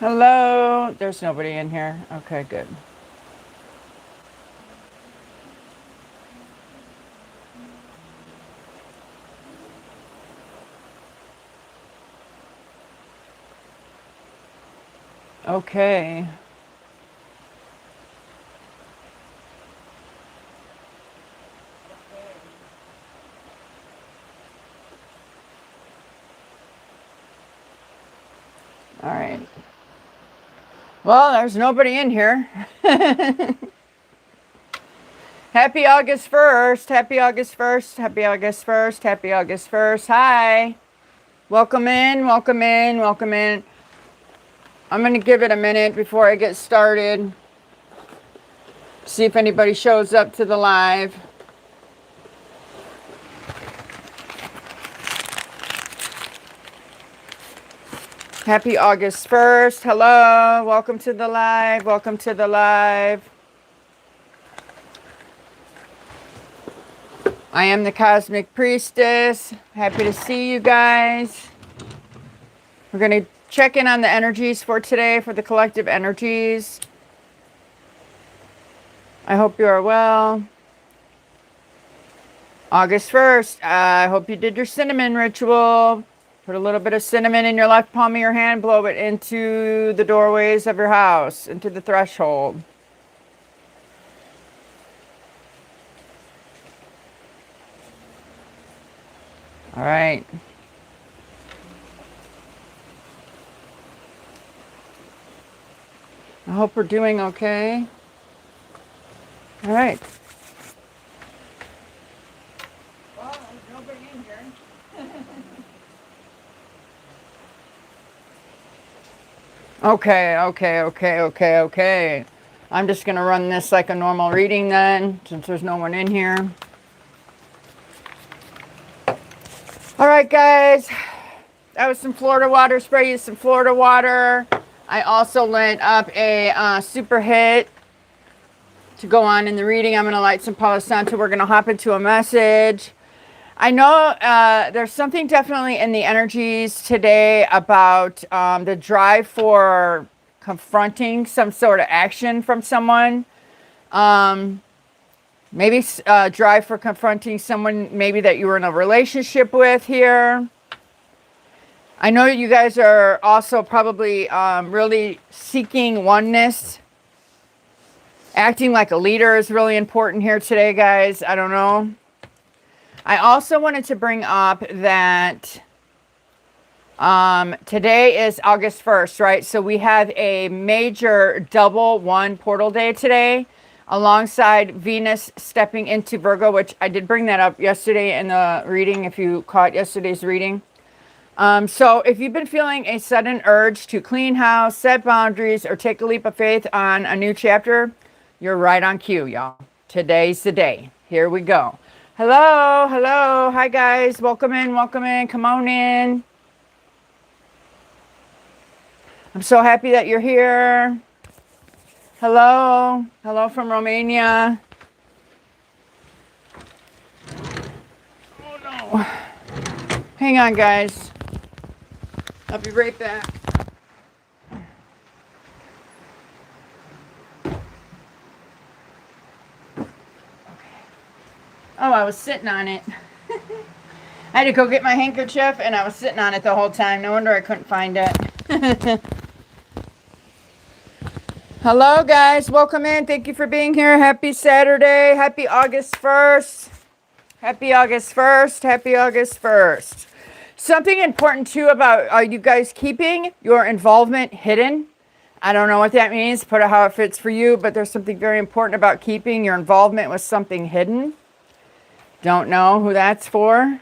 Hello. There's nobody in here. Okay, good. Okay. All right. Well, there's nobody in here. Happy August 1st. Happy August 1st. Happy August 1st. Happy August 1st. Hi. Welcome in. Welcome in. Welcome in. I'm going to give it a minute before I get started. See if anybody shows up to the live. Happy August 1st. Hello. Welcome to the live. Welcome to the live. I am the Cosmic Priestess. Happy to see you guys. We're going to check in on the energies for today, for the collective energies. I hope you are well. August 1st. I hope you did your cinnamon ritual. Put a little bit of cinnamon in your left palm of your hand. Blow it into the doorways of your house, into the threshold. All right. I hope we're doing okay. All right. Well, there's nobody in here. Okay. I'm just going to run this like a normal reading then, since there's no one in here. All right, guys. That was some Florida water. Spray you some Florida water. I also lit up a super hit to go on in the reading. I'm going to light some Palo Santo. We're going to hop into a message. I know there's something definitely in the energies today about the drive for confronting some sort of action from someone. Maybe drive for confronting someone maybe that you were in a relationship with here. I know you guys are also probably really seeking oneness. Acting like a leader is really important here today, guys. I don't know. I also wanted to bring up that today is August 1st, right? So we have a major double one portal day today, alongside Venus stepping into Virgo, which I did bring that up yesterday in the reading, if you caught yesterday's reading. So if you've been feeling a sudden urge to clean house, set boundaries, or take a leap of faith on a new chapter, you're right on cue, y'all. Today's the day. Here we go. Hello. Hi, guys. Welcome in. Come on in. I'm so happy that you're here. Hello from Romania. Oh, no. Hang on, guys. I'll be right back. Oh, I was sitting on it. I had to go get my handkerchief, and I was sitting on it the whole time. No wonder I couldn't find it. Hello, guys. Welcome in. Thank you for being here. Happy Saturday. Happy August 1st. Happy August 1st. Happy August 1st. Something important, too, about you guys keeping your involvement hidden. I don't know what that means. Put it how it fits for you, but there's something very important about keeping your involvement with something hidden. Don't know who that's for.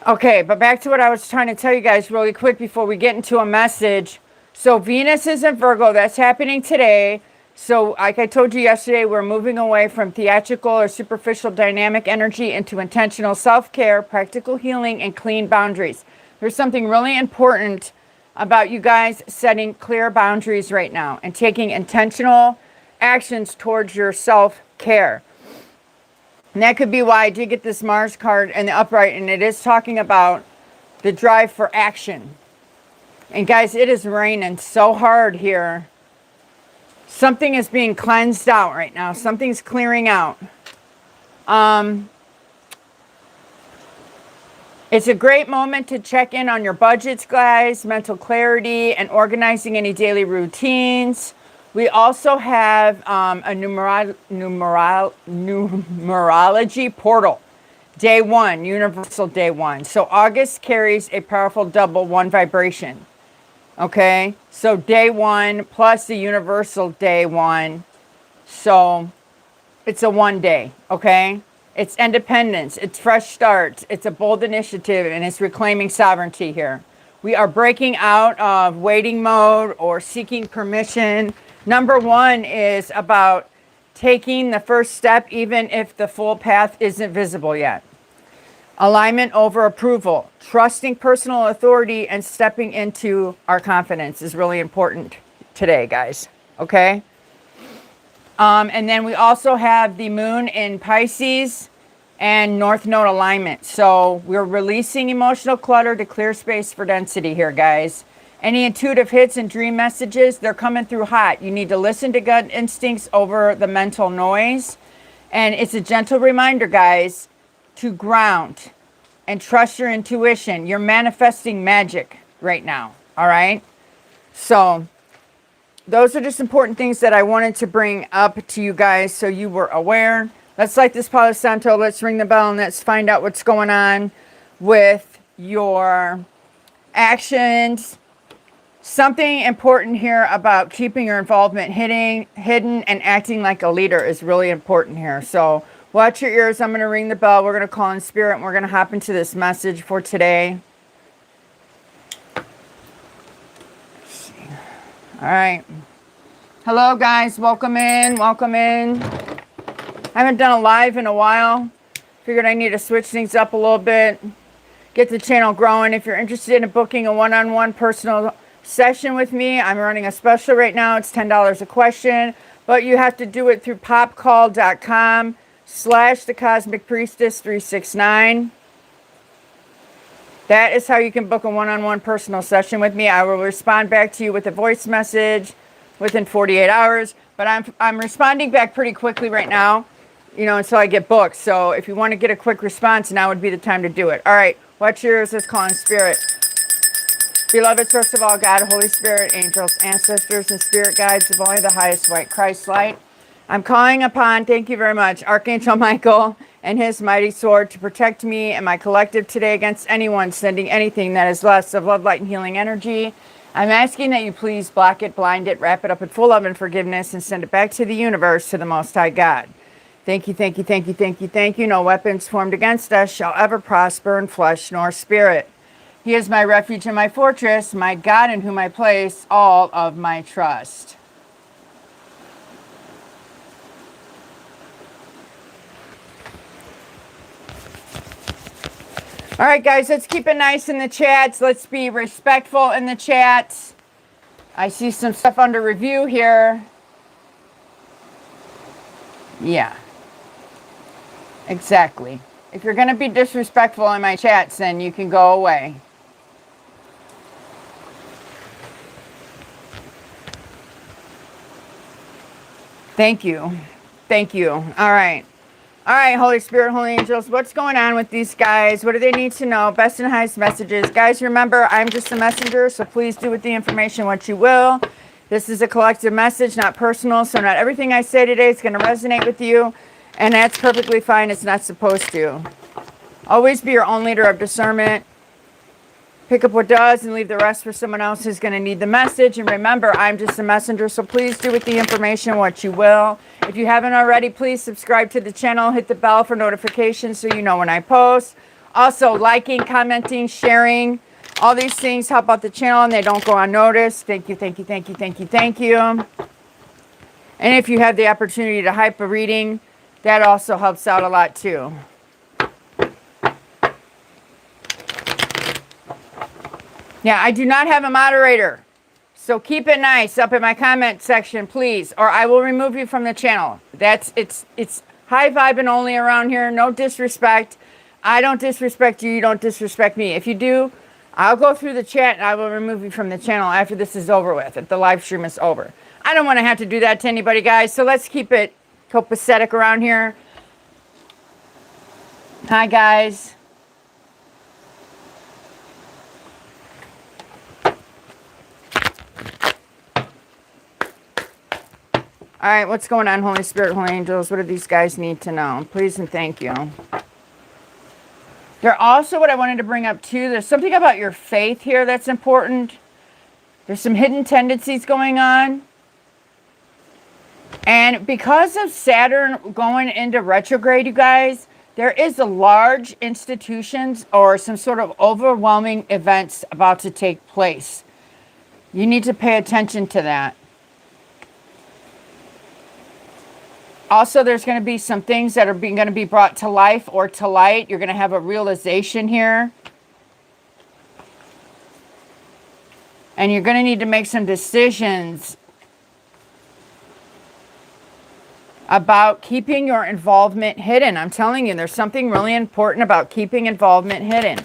Okay, but back to what I was trying to tell you guys really quick before we get into a message. So Venus is in Virgo. That's happening today. So like I told you yesterday, we're moving away from theatrical or superficial dynamic energy into intentional self-care, practical healing, and clean boundaries. There's something really important about you guys setting clear boundaries right now and taking intentional actions towards your self-care. And that could be why I did get this Mars card in the upright, and it is talking about the drive for action. And guys, it is raining so hard here. Something is being cleansed out right now. Something's clearing out. It's a great moment to check in on your budgets, guys, mental clarity, and organizing any daily routines. We also have a numerology portal. Day 1, universal day 1. So August carries a powerful double 1 vibration. Okay? So day 1 plus the universal day 1. So it's a 1 day. Okay? It's independence. It's fresh starts. It's a bold initiative, and it's reclaiming sovereignty here. We are breaking out of waiting mode or seeking permission. Number 1 is about taking the first step, even if the full path isn't visible yet. Alignment over approval. Trusting personal authority and stepping into our confidence is really important today, guys. Okay? And then we also have the moon in Pisces and North Node alignment. So we're releasing emotional clutter to clear space for density here, guys. Any intuitive hits and dream messages, they're coming through hot. You need to listen to gut instincts over the mental noise. And it's a gentle reminder, guys, to ground and trust your intuition. You're manifesting magic right now, all right? So those are just important things that I wanted to bring up to you guys so you were aware. Let's light this Palo Santo. Let's ring the bell and let's find out what's going on with your actions. Something important here about keeping your involvement hidden and acting like a leader is really important here. So watch your ears. I'm going to ring the bell. We're going to call in spirit and we're going to hop into this message for today. All right. Hello, guys. Welcome in. Welcome in. I haven't done a live in a while. Figured I need to switch things up a little bit. Get the channel growing. If you're interested in booking a one-on-one personal session with me, I'm running a special right now. It's $10 a question. But you have to do it through popcall.com/thecosmicpriestess369. That is how you can book a one-on-one personal session with me. I will respond back to you with a voice message within 48 hours. But I'm responding back pretty quickly right now, you know, until I get booked. So if you want to get a quick response, now would be the time to do it. All right, watch your ears. Let's call in spirit. Beloved source of all, God, Holy Spirit, angels, ancestors, and spirit guides of only the highest white Christ light. I'm calling upon, thank you very much, Archangel Michael and his mighty sword to protect me and my collective today against anyone sending anything that is less of love, light, and healing energy. I'm asking that you please block it, blind it, wrap it up in full love and forgiveness, and send it back to the universe, to the Most High God. Thank you, thank you, thank you, thank you, thank you. No weapons formed against us shall ever prosper in flesh nor spirit. He is my refuge and my fortress, my God in whom I place all of my trust. All right, guys, let's keep it nice in the chats. Let's be respectful in the chats. I see some stuff under review here. Yeah, exactly. If you're going to be disrespectful in my chats, then you can go away. Thank you. Thank you. All right. All right, Holy Spirit, Holy Angels, what's going on with these guys? What do they need to know? Best and highest messages. Guys, remember, I'm just a messenger, so please do with the information what you will. This is a collective message, not personal, so not everything I say today is going to resonate with you, and that's perfectly fine. It's not supposed to. Always be your own leader of discernment. Pick up what does and leave the rest for someone else who's going to need the message. And remember, I'm just a messenger, so please do with the information what you will. If you haven't already, please subscribe to the channel. Hit the bell for notifications so you know when I post. Also, liking, commenting, sharing, all these things help out the channel and they don't go unnoticed. Thank you, thank you, thank you, thank you, thank you. And if you have the opportunity to hype a reading, that also helps out a lot too. Yeah, I do not have a moderator. So keep it nice up in my comment section, please, or I will remove you from the channel. It's high vibing only around here. No disrespect. I don't disrespect you. You don't disrespect me. If you do, I'll go through the chat and I will remove you from the channel after this is over with, if the live stream is over. I don't want to have to do that to anybody, guys, so let's keep it copacetic around here. Hi, guys. All right, what's going on, Holy Spirit, Holy Angels? What do these guys need to know? Please and thank you. There also, what I wanted to bring up too, there's something about your faith here that's important. There's some hidden tendencies going on. And because of Saturn going into retrograde, you guys, there is a large institutions or some sort of overwhelming events about to take place. You need to pay attention to that. Also, there's going to be some things that are going to be brought to life or to light. You're going to have a realization here. And you're going to need to make some decisions about keeping your involvement hidden. I'm telling you, there's something really important about keeping involvement hidden.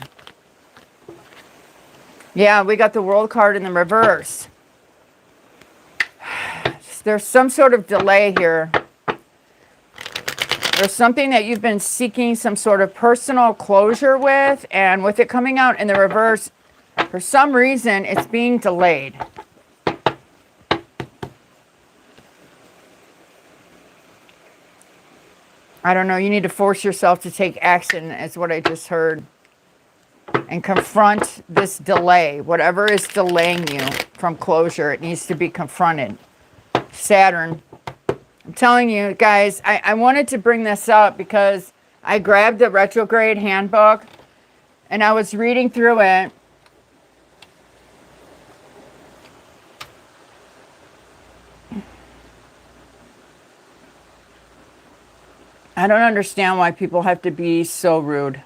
Yeah, we got the World card in the reverse. There's some sort of delay here. There's something that you've been seeking some sort of personal closure with, and with it coming out in the reverse, for some reason, it's being delayed. I don't know, you need to force yourself to take action, is what I just heard. And confront this delay. Whatever is delaying you from closure, it needs to be confronted. Saturn. I'm telling you, guys, I wanted to bring this up because I grabbed the retrograde handbook and I was reading through it. I don't understand why people have to be so rude.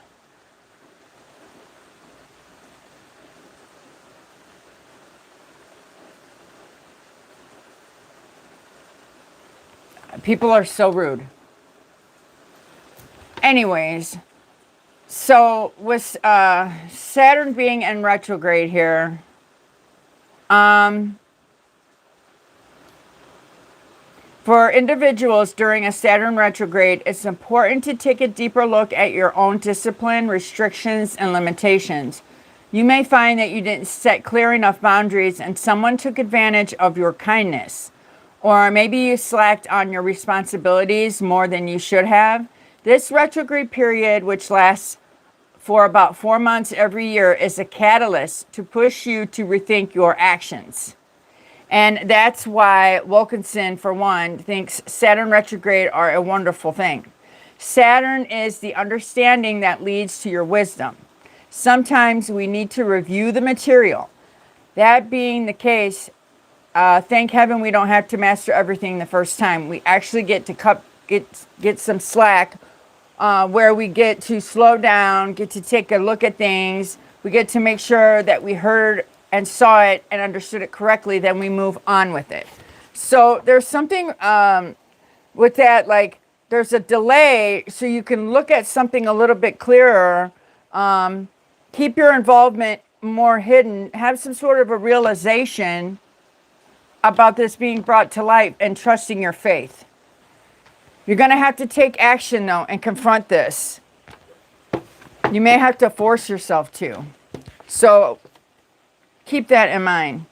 People are so rude. Anyways, so with Saturn being in retrograde here, for individuals during a Saturn retrograde, it's important to take a deeper look at your own discipline, restrictions, and limitations. You may find that you didn't set clear enough boundaries and someone took advantage of your kindness. Or maybe you slacked on your responsibilities more than you should have. This retrograde period, which lasts for about 4 months every year, is a catalyst to push you to rethink your actions. And that's why Wilkinson, for one, thinks Saturn retrograde are a wonderful thing. Saturn is the understanding that leads to your wisdom. Sometimes we need to review the material. That being the case, thank heaven we don't have to master everything the first time. We actually get to get some slack where we get to slow down, get to take a look at things. We get to make sure that we heard and saw it and understood it correctly, then we move on with it. So there's something with that, like there's a delay so you can look at something a little bit clearer. Keep your involvement more hidden. Have some sort of a realization about this being brought to light and trusting your faith. You're going to have to take action, though, and confront this. You may have to force yourself to. So keep that in mind.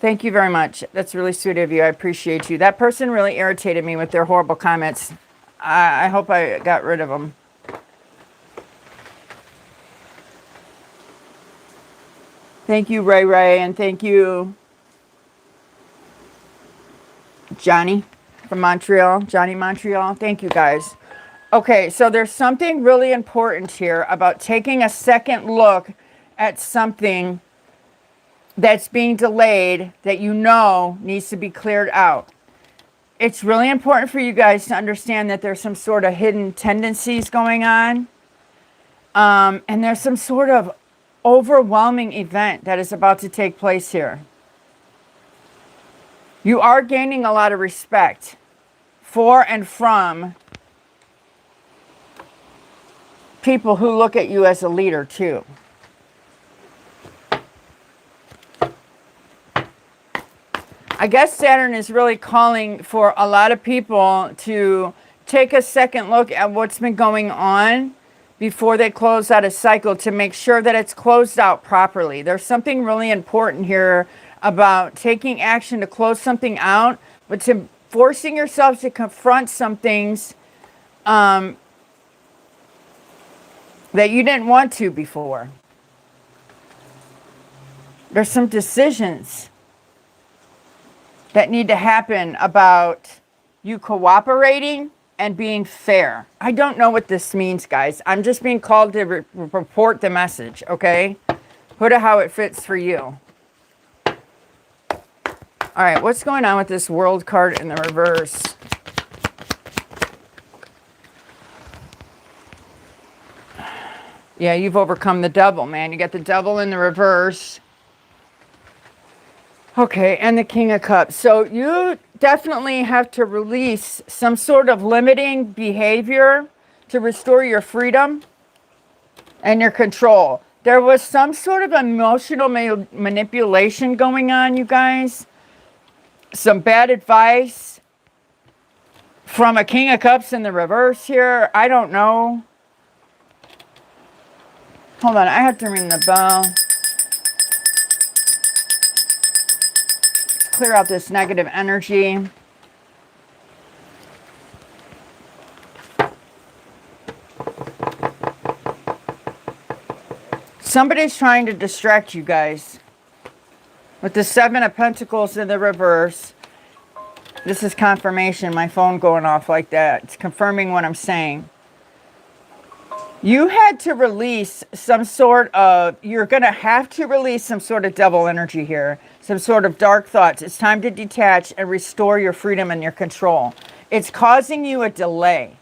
Thank you very much. That's really sweet of you. I appreciate you. That person really irritated me with their horrible comments. I hope I got rid of them. Thank you, Ray Ray, and thank you, Johnny from Montreal. Johnny Montreal. Thank you, guys. Okay, so there's something really important here about taking a second look at something that's being delayed that you know needs to be cleared out. It's really important for you guys to understand that there's some sort of hidden tendencies going on. And there's some sort of overwhelming event that is about to take place here. You are gaining a lot of respect for and from people who look at you as a leader too. I guess Saturn is really calling for a lot of people to take a second look at what's been going on before they close out a cycle, to make sure that it's closed out properly. There's something really important here about taking action to close something out, but to forcing yourself to confront some things that you didn't want to before. There's some decisions that need to happen about you cooperating and being fair. I don't know what this means, guys. I'm just being called to report the message, okay? Put it how it fits for you. All right, what's going on with this World card in the reverse? Yeah, you've overcome the devil, man. You got the devil in the reverse. Okay, and the King of Cups. So you definitely have to release some sort of limiting behavior to restore your freedom and your control. There was some sort of emotional manipulation going on, you guys. Some bad advice from a King of Cups in the reverse here. I don't know. Hold on, I have to ring the bell. Clear out this negative energy. Somebody's trying to distract you guys. With the Seven of Pentacles in the reverse. This is confirmation, my phone going off like that. It's confirming what I'm saying. You had to release some sort of, you're going to have to release some sort of devil energy here. Some sort of dark thoughts. It's time to detach and restore your freedom and your control. It's causing you a delay.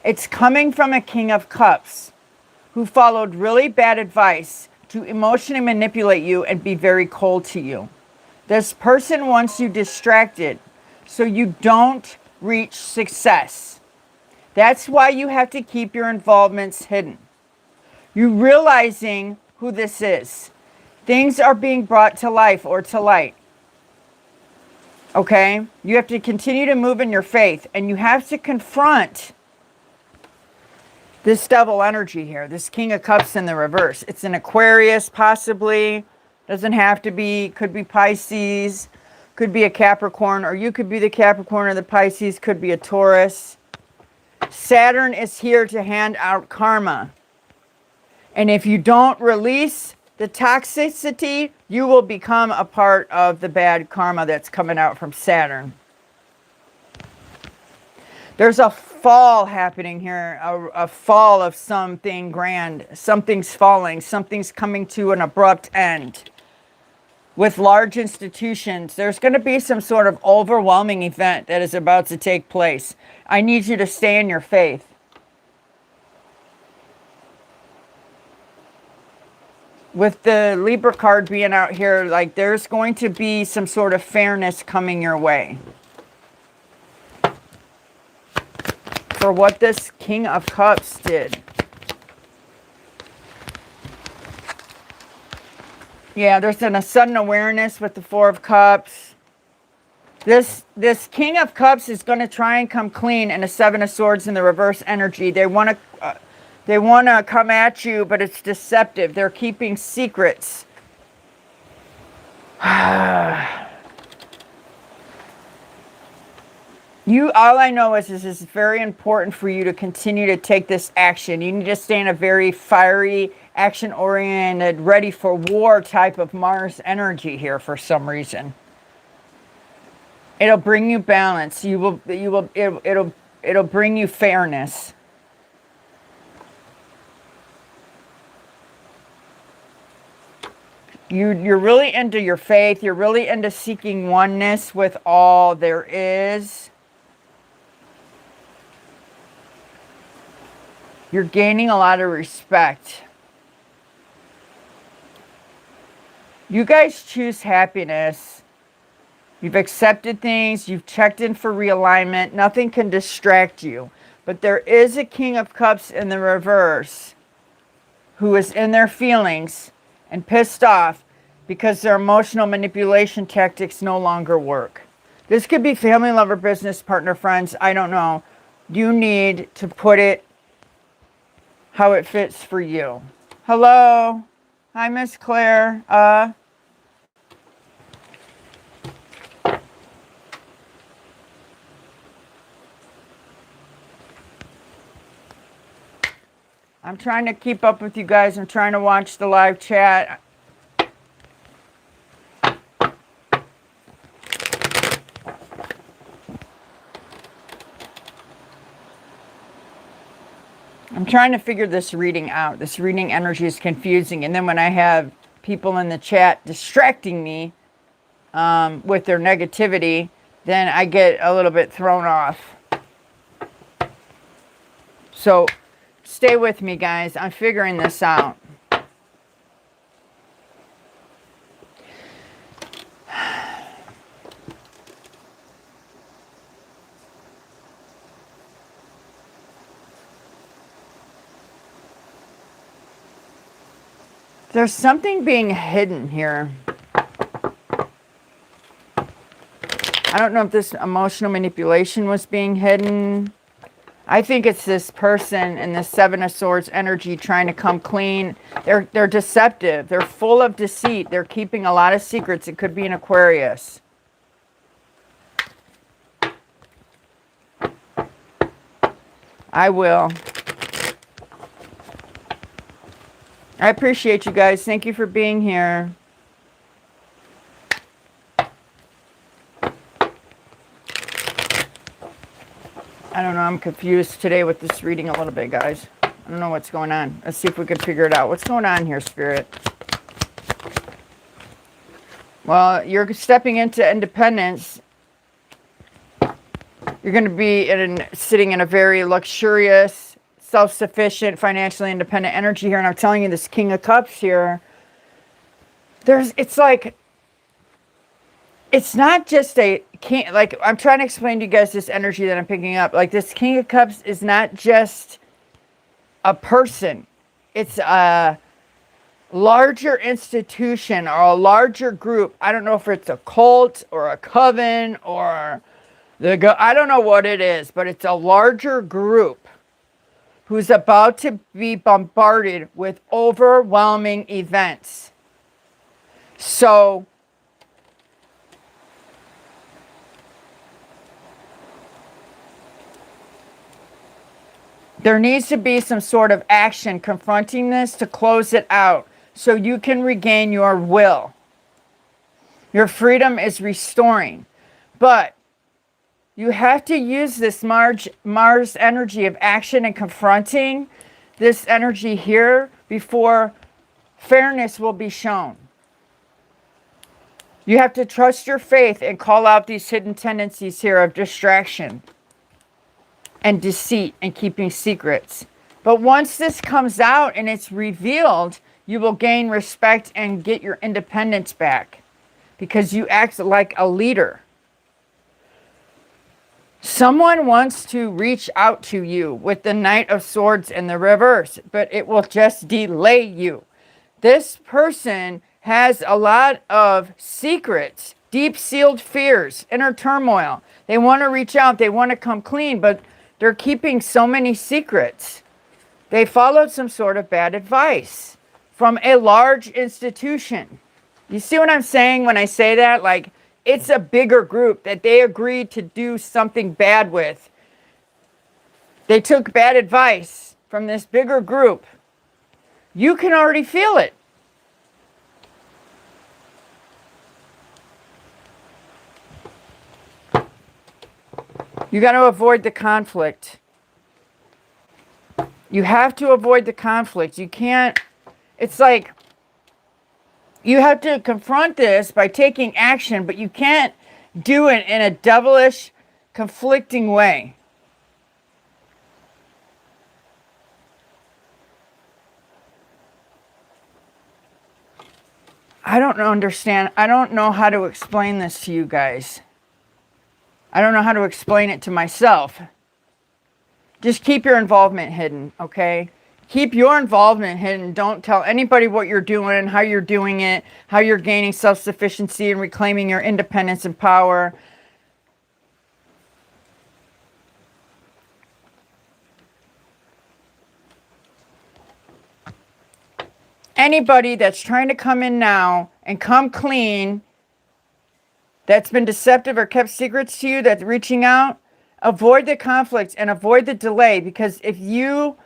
It's coming from a King of Cups who followed really bad advice to emotionally manipulate you and be very cold to you. This person wants you distracted so you don't reach success. That's why you have to keep your involvements hidden. You realizing who this is. Things are being brought to life or to light. Okay? You have to continue to move in your faith, and you have to confront this devil energy here, this King of Cups in the reverse. It's an Aquarius, possibly. Doesn't have to be. Could be Pisces. Could be a Capricorn, or you could be the Capricorn or the Pisces. Could be a Taurus. Saturn is here to hand out karma. And if you don't release the toxicity, you will become a part of the bad karma that's coming out from Saturn. There's a fall happening here, a fall of something grand. Something's falling. Something's coming to an abrupt end. With large institutions, there's going to be some sort of overwhelming event that is about to take place. I need you to stay in your faith. With the Libra card being out here, like there's going to be some sort of fairness coming your way. For what this King of Cups did. Yeah, there's a sudden awareness with the Four of Cups. This King of Cups is going to try and come clean in a Seven of Swords in the reverse energy. They want to come at you, but it's deceptive. They're keeping secrets. All I know is this is very important for you to continue to take this action. You need to stay in a very fiery, action-oriented, ready for war type of Mars energy here for some reason. It'll bring you balance. It'll bring you fairness. You're really into your faith. You're really into seeking oneness with all there is. You're gaining a lot of respect. You guys choose happiness. You've accepted things. You've checked in for realignment. Nothing can distract you. But there is a King of Cups in the reverse who is in their feelings and pissed off because their emotional manipulation tactics no longer work. This could be family, lover, business partner, friends. I don't know. You need to put it how it fits for you. Hello. Hi, Miss Claire. I'm trying to keep up with you guys. I'm trying to watch the live chat. I'm trying to figure this reading out. This reading energy is confusing. And then when I have people in the chat distracting me with their negativity, then I get a little bit thrown off. So stay with me, guys. I'm figuring this out. There's something being hidden here. I don't know if this emotional manipulation was being hidden. I think it's this person in the Seven of Swords energy trying to come clean. They're deceptive. They're full of deceit. They're keeping a lot of secrets. It could be an Aquarius. I will. I appreciate you guys. Thank you for being here. I don't know. I'm confused today with this reading a little bit, guys. I don't know what's going on. Let's see if we can figure it out. What's going on here, Spirit? Well, you're stepping into independence. You're going to be sitting in a very luxurious, self-sufficient, financially independent energy here. And I'm telling you, this King of Cups here, it's not just a king. Like, I'm trying to explain to you guys this energy that I'm picking up. Like, this King of Cups is not just a person. It's a larger institution or a larger group. I don't know if it's a cult or a coven or I don't know what it is, but it's a larger group who's about to be bombarded with overwhelming events. So there needs to be some sort of action confronting this to close it out so you can regain your will. Your freedom is restoring. But you have to use this Mars energy of action and confronting this energy here before fairness will be shown. You have to trust your faith and call out these hidden tendencies here of distraction and deceit and keeping secrets. But once this comes out and it's revealed, you will gain respect and get your independence back because you act like a leader. Someone wants to reach out to you with the Knight of Swords in the reverse, but it will just delay you. This person has a lot of secrets, deep-sealed fears, inner turmoil. They want to reach out. They want to come clean, but they're keeping so many secrets. They followed some sort of bad advice from a large institution. You see what I'm saying when I say that? Like, it's a bigger group that they agreed to do something bad with. They took bad advice from this bigger group. You can already feel it. You got to avoid the conflict. You have to avoid the conflict. You can't, it's like, you have to confront this by taking action, but you can't do it in a devilish, conflicting way. I don't understand. I don't know how to explain this to you guys. I don't know how to explain it to myself. Just keep your involvement hidden, okay? Keep your involvement hidden. Don't tell anybody what you're doing, how you're doing it, how you're gaining self-sufficiency and reclaiming your independence and power. Anybody that's trying to come in now and come clean, that's been deceptive or kept secrets to you, that's reaching out, avoid the conflicts and avoid the delay, because if you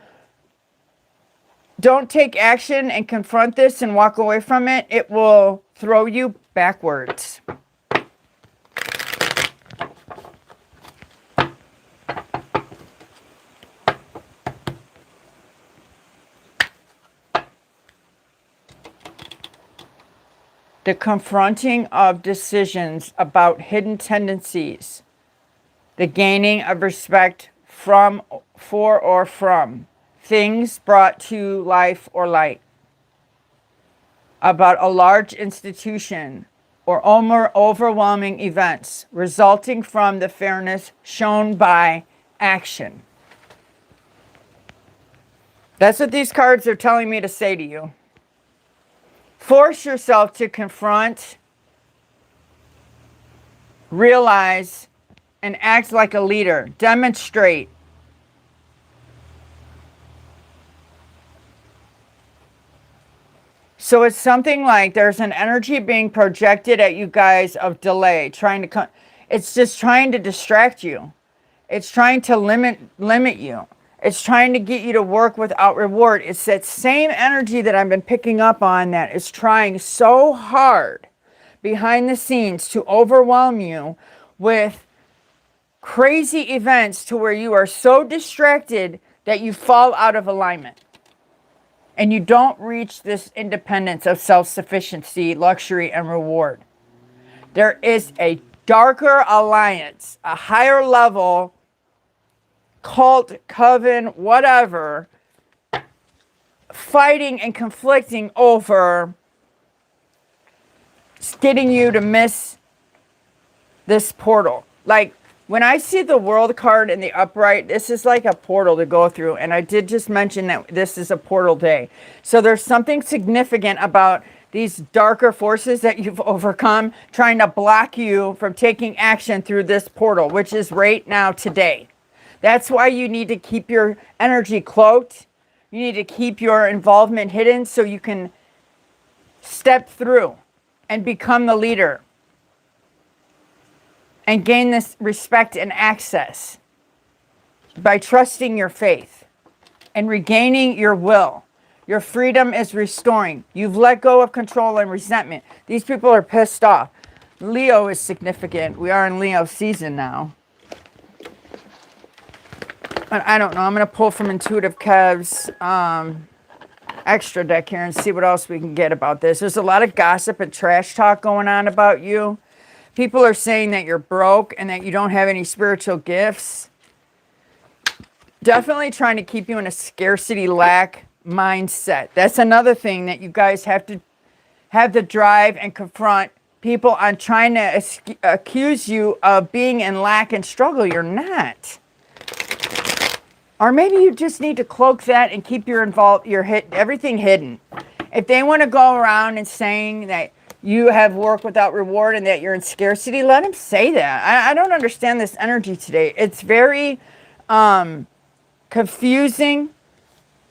don't take action and confront this and walk away from it, it will throw you backwards. The confronting of decisions about hidden tendencies, the gaining of respect from, for, or from things brought to life or light, about a large institution or overwhelming events resulting from the fairness shown by action. That's what these cards are telling me to say to you. Force yourself to confront, realize, and act like a leader. Demonstrate. So it's something like there's an energy being projected at you guys of delay, it's just trying to distract you. It's trying to limit you. It's trying to get you to work without reward. It's that same energy that I've been picking up on that is trying so hard behind the scenes to overwhelm you with crazy events to where you are so distracted that you fall out of alignment. And you don't reach this independence of self-sufficiency, luxury, and reward. There is a darker alliance, a higher level cult, coven, whatever, fighting and conflicting over getting you to miss this portal. Like, when I see the world card in the upright, this is like a portal to go through. And I did just mention that this is a portal day. So there's something significant about these darker forces that you've overcome trying to block you from taking action through this portal, which is right now today. That's why you need to keep your energy cloaked. You need to keep your involvement hidden so you can step through and become the leader and gain this respect and access by trusting your faith and regaining your will. Your freedom is restoring. You've let go of control and resentment. These people are pissed off. Leo is significant. We are in Leo season now. I don't know. I'm going to pull from Intuitive Kev's extra deck here and see what else we can get about this. There's a lot of gossip and trash talk going on about you. People are saying that you're broke and that you don't have any spiritual gifts. Definitely trying to keep you in a scarcity lack mindset. That's another thing that you guys have to have the drive and confront people on trying to accuse you of being in lack and struggle. You're not. Or maybe you just need to cloak that and keep everything hidden. If they want to go around and saying that you have work without reward and that you're in scarcity, let them say that. I don't understand this energy today. It's very confusing.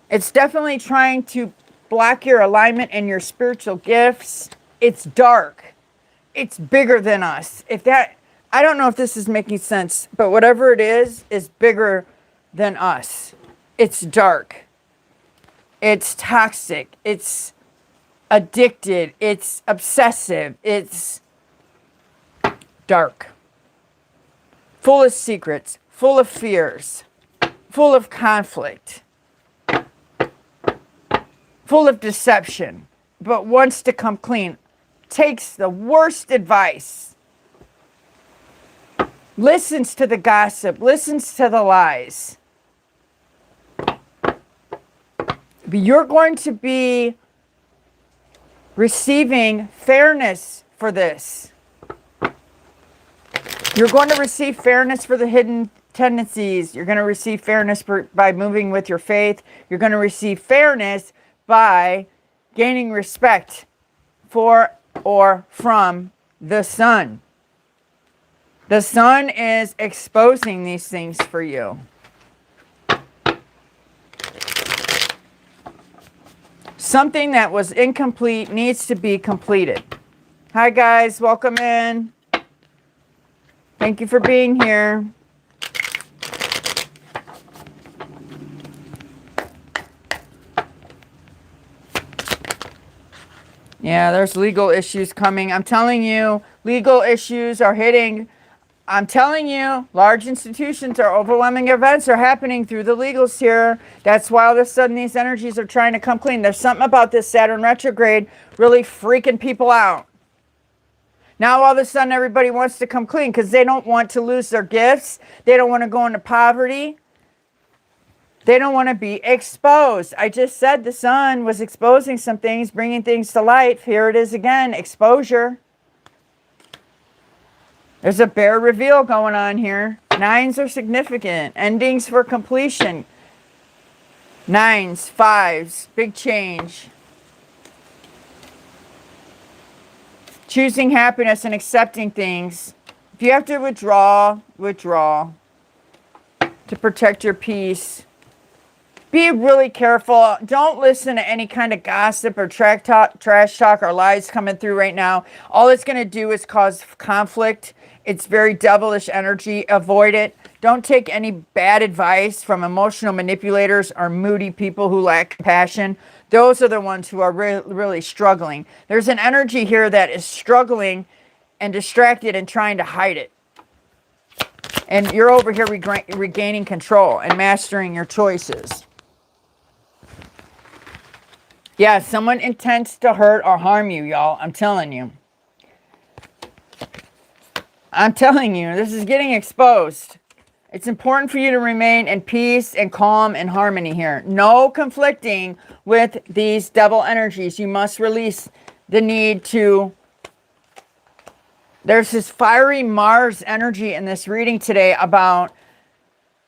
It's definitely trying to block your alignment and your spiritual gifts. It's dark. It's bigger than us. I don't know if this is making sense, but whatever it is bigger than us. It's dark. It's toxic. It's addicted. It's obsessive. It's dark. Full of secrets, full of fears, full of conflict, full of deception, but wants to come clean. Takes the worst advice. Listens to the gossip, listens to the lies. But you're going to be receiving fairness for this. You're going to receive fairness for the hidden tendencies. You're going to receive fairness by moving with your faith. You're going to receive fairness by gaining respect for or from the sun. The sun is exposing these things for you. Something that was incomplete needs to be completed. Hi guys, welcome in. Thank you for being here. Yeah, there's legal issues coming. I'm telling you, legal issues are hitting. I'm telling you, large institutions or overwhelming events are happening through the legals here. That's why all of a sudden these energies are trying to come clean. There's something about this Saturn retrograde really freaking people out. Now all of a sudden everybody wants to come clean because they don't want to lose their gifts. They don't want to go into poverty. They don't want to be exposed. I just said the sun was exposing some things, bringing things to light. Here it is again, exposure. There's a bear reveal going on here. Nines are significant. Endings for completion. Nines, fives, big change. Choosing happiness and accepting things. If you have to withdraw, withdraw. To protect your peace. Be really careful. Don't listen to any kind of gossip or trash talk or lies coming through right now. All it's going to do is cause conflict. It's very devilish energy. Avoid it. Don't take any bad advice from emotional manipulators or moody people who lack compassion. Those are the ones who are really struggling. There's an energy here that is struggling and distracted and trying to hide it. And you're over here regaining control and mastering your choices. Yeah, someone intends to hurt or harm you, y'all. I'm telling you. I'm telling you, this is getting exposed. It's important for you to remain in peace and calm and harmony here. No conflicting with these devil energies. You must release the need to... There's this fiery Mars energy in this reading today about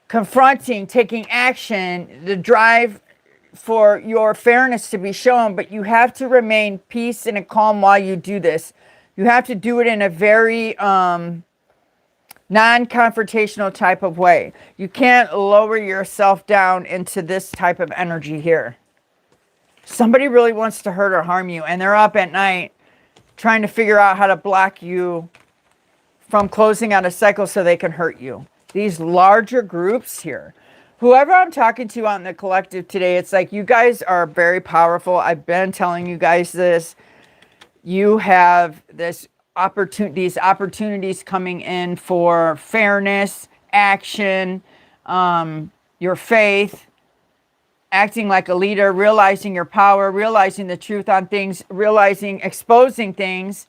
confronting, taking action, the drive for your fairness to be shown, but you have to remain peace and calm while you do this. You have to do it in a very non-confrontational type of way. You can't lower yourself down into this type of energy here. Somebody really wants to hurt or harm you, and they're up at night trying to figure out how to block you from closing out a cycle so they can hurt you. These larger groups here. Whoever I'm talking to on the collective today, it's like you guys are very powerful. I've been telling you guys this. You have these opportunities coming in for fairness, action, your faith, acting like a leader, realizing your power, realizing the truth on things, exposing things,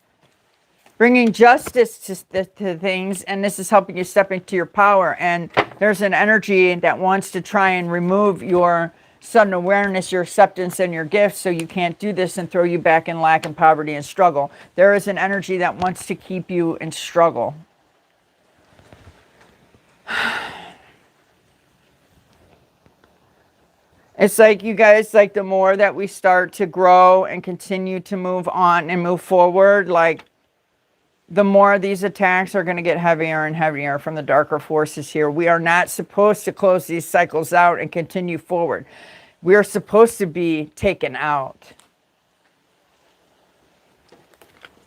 bringing justice to things, and this is helping you step into your power. And there's an energy that wants to try and remove your sudden awareness, your acceptance, and your gifts, so you can't do this and throw you back in lack and poverty and struggle. There is an energy that wants to keep you in struggle. It's like you guys, like the more that we start to grow and continue to move on and move forward, like the more these attacks are going to get heavier and heavier from the darker forces here. We are not supposed to close these cycles out and continue forward. We are supposed to be taken out.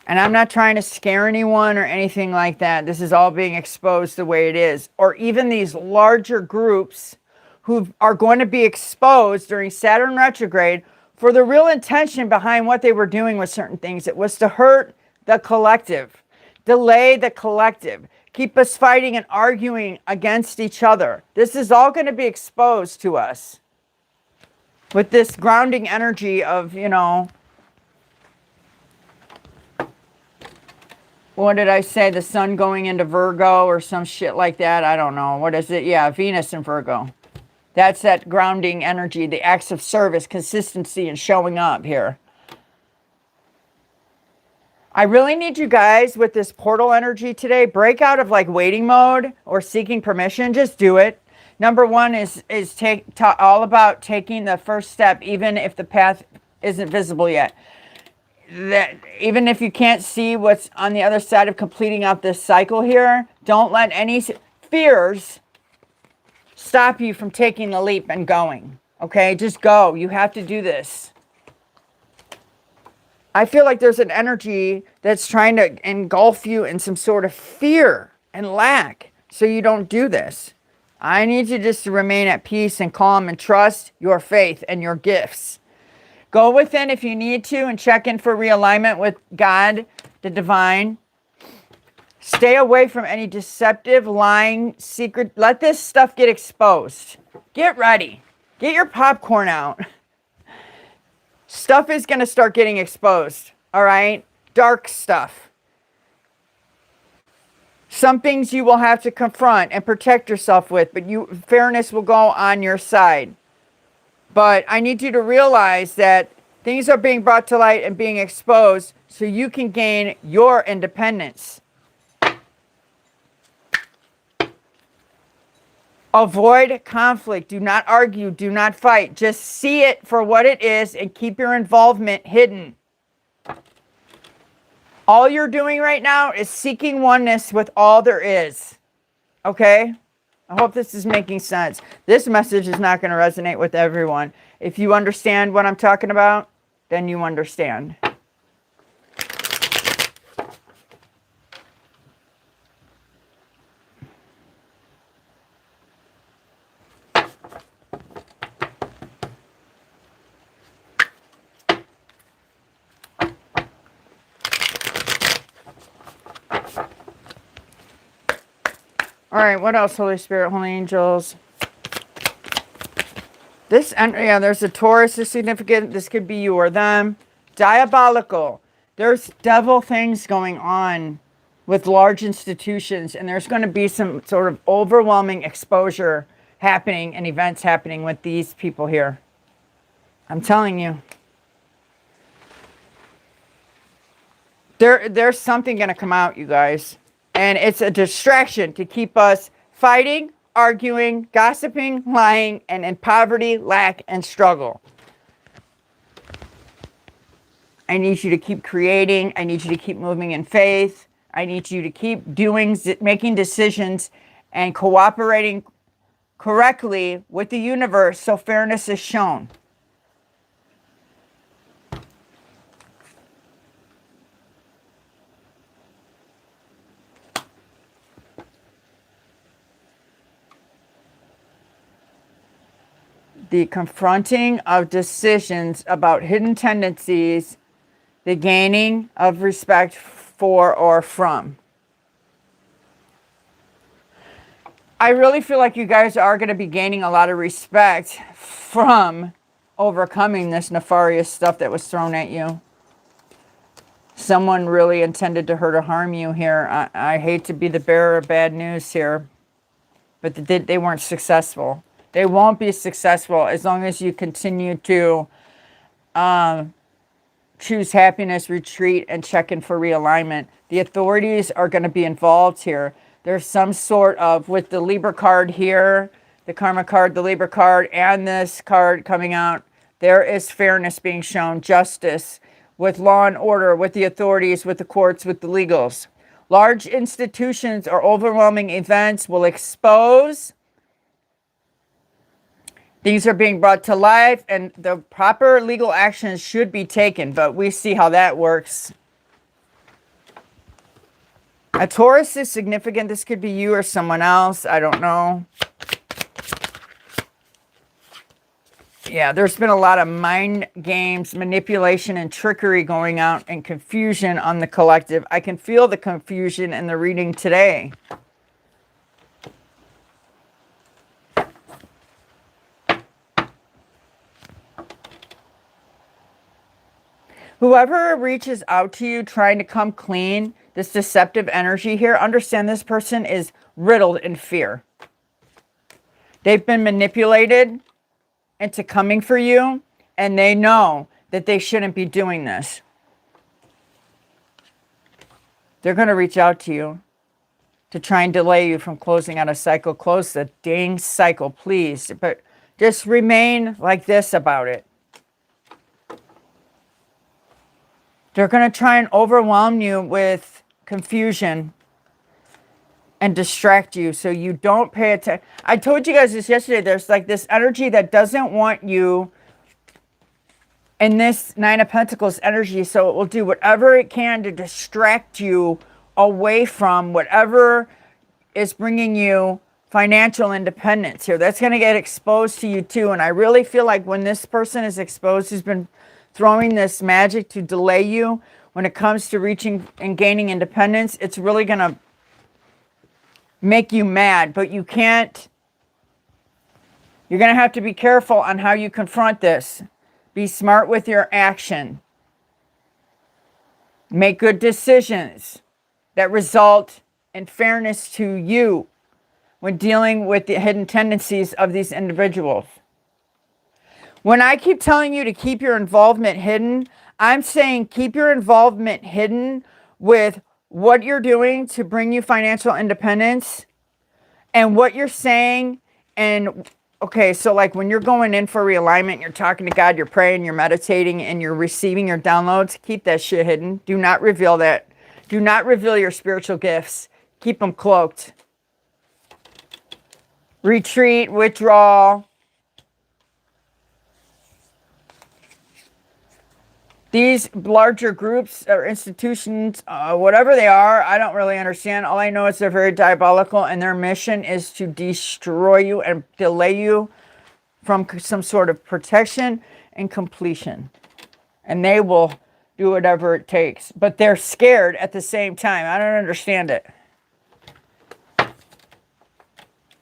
And I'm not trying to scare anyone or anything like that. This is all being exposed the way it is. Or even these larger groups who are going to be exposed during Saturn retrograde for the real intention behind what they were doing with certain things. It was to hurt the collective, delay the collective, keep us fighting and arguing against each other. This is all going to be exposed to us with this grounding energy of, you know, what did I say? The sun going into Virgo or some shit like that. I don't know. What is it? Yeah, Venus in Virgo. That's that grounding energy, the acts of service, consistency, and showing up here. I really need you guys with this portal energy today. Break out of like waiting mode or seeking permission. Just do it. Number one is all about taking the first step, even if the path isn't visible yet. That even if you can't see what's on the other side of completing out this cycle here, don't let any fears stop you from taking the leap and going. Okay, just go. You have to do this. I feel like there's an energy that's trying to engulf you in some sort of fear and lack, so you don't do this. I need you just to remain at peace and calm and trust your faith and your gifts. Go within if you need to and check in for realignment with God, the divine. Stay away from any deceptive, lying, secret. Let this stuff get exposed. Get ready. Get your popcorn out. Stuff is going to start getting exposed, all right? Dark stuff. Some things you will have to confront and protect yourself with, but fairness will go on your side. But I need you to realize that things are being brought to light and being exposed so you can gain your independence. Avoid conflict. Do not argue. Do not fight. Just see it for what it is and keep your involvement hidden. All you're doing right now is seeking oneness with all there is. Okay? I hope this is making sense. This message is not going to resonate with everyone. If you understand what I'm talking about, then you understand. All right, what else, Holy Spirit, Holy Angels? There's a Taurus is significant. This could be you or them. Diabolical. There's devil things going on with large institutions, and there's going to be some sort of overwhelming exposure happening and events happening with these people here. I'm telling you. There's something going to come out, you guys. And it's a distraction to keep us fighting, arguing, gossiping, lying, and in poverty, lack, and struggle. I need you to keep creating. I need you to keep moving in faith. I need you to keep making decisions and cooperating correctly with the universe so fairness is shown. The confronting of decisions about hidden tendencies, the gaining of respect for or from. I really feel like you guys are going to be gaining a lot of respect from overcoming this nefarious stuff that was thrown at you. Someone really intended to hurt or harm you here. I hate to be the bearer of bad news here, but they weren't successful. They won't be successful as long as you continue to choose happiness, retreat, and check in for realignment. The authorities are going to be involved here. There's some sort of, with the Libra card here, the Karma card, the Libra card, and this card coming out, there is fairness being shown, justice, with law and order, with the authorities, with the courts, with the legals. Large institutions or overwhelming events will expose. These are being brought to life, and the proper legal actions should be taken, but we see how that works. A Taurus is significant. This could be you or someone else. I don't know. Yeah, there's been a lot of mind games, manipulation, and trickery going out, and confusion on the collective. I can feel the confusion in the reading today. Whoever reaches out to you trying to come clean, this deceptive energy here, understand this person is riddled in fear. They've been manipulated into coming for you, and they know that they shouldn't be doing this. They're going to reach out to you to try and delay you from closing out a cycle. Close the dang cycle, please. But just remain like this about it. They're going to try and overwhelm you with confusion and distract you so you don't pay attention. I told you guys this yesterday. There's like this energy that doesn't want you in this Nine of Pentacles energy, so it will do whatever it can to distract you away from whatever is bringing you financial independence here. That's going to get exposed to you too. And I really feel like when this person is exposed, who's been throwing this magic to delay you when it comes to reaching and gaining independence, it's really going to make you mad. But you can't, you're going to have to be careful on how you confront this. Be smart with your action. Make good decisions that result in fairness to you when dealing with the hidden tendencies of these individuals. When I keep telling you to keep your involvement hidden, I'm saying keep your involvement hidden with what you're doing to bring you financial independence and what you're saying. And okay, so like when you're going in for realignment, you're talking to God, you're praying, you're meditating, and you're receiving your downloads, keep that shit hidden. Do not reveal that. Do not reveal your spiritual gifts. Keep them cloaked. Retreat, withdraw. These larger groups or institutions, whatever they are, I don't really understand. All I know is they're very diabolical, and their mission is to destroy you and delay you from some sort of protection and completion. And they will do whatever it takes. But they're scared at the same time. I don't understand it.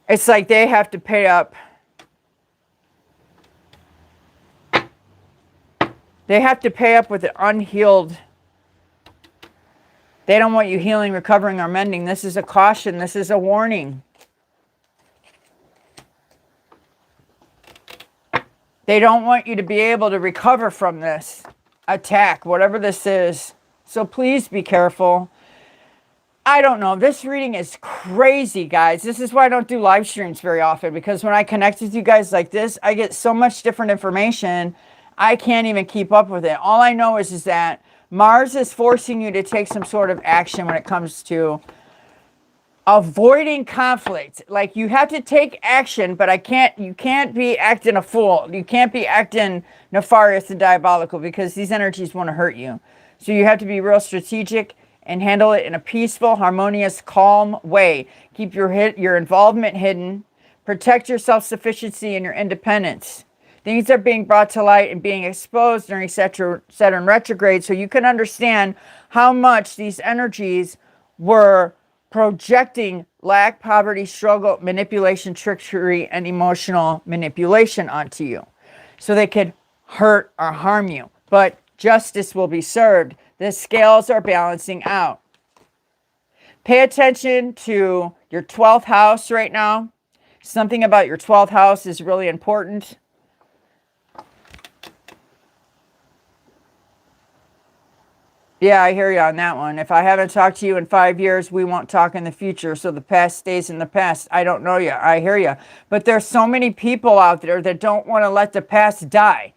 It's like they have to pay up. They have to pay up with an unhealed. They don't want you healing, recovering, or mending. This is a caution. This is a warning. They don't want you to be able to recover from this attack, whatever this is. So please be careful. I don't know. This reading is crazy, guys. This is why I don't do live streams very often, because when I connect with you guys like this, I get so much different information. I can't even keep up with it. All I know is that Mars is forcing you to take some sort of action when it comes to avoiding conflict. Like, you have to take action, but you can't be acting a fool. You can't be acting nefarious and diabolical, because these energies want to hurt you. So you have to be real strategic and handle it in a peaceful, harmonious, calm way. Keep your involvement hidden. Protect your self-sufficiency and your independence. Things are being brought to light and being exposed during Saturn Retrograde, so you can understand how much these energies were projecting lack, poverty, struggle, manipulation, trickery, and emotional manipulation onto you, so they could hurt or harm you. But justice will be served. The scales are balancing out. Pay attention to your 12th house right now. Something about your 12th house is really important. Yeah, I hear you on that one. If I haven't talked to you in 5 years, we won't talk in the future. So the past stays in the past. I don't know you. I hear you. But there's so many people out there that don't want to let the past die.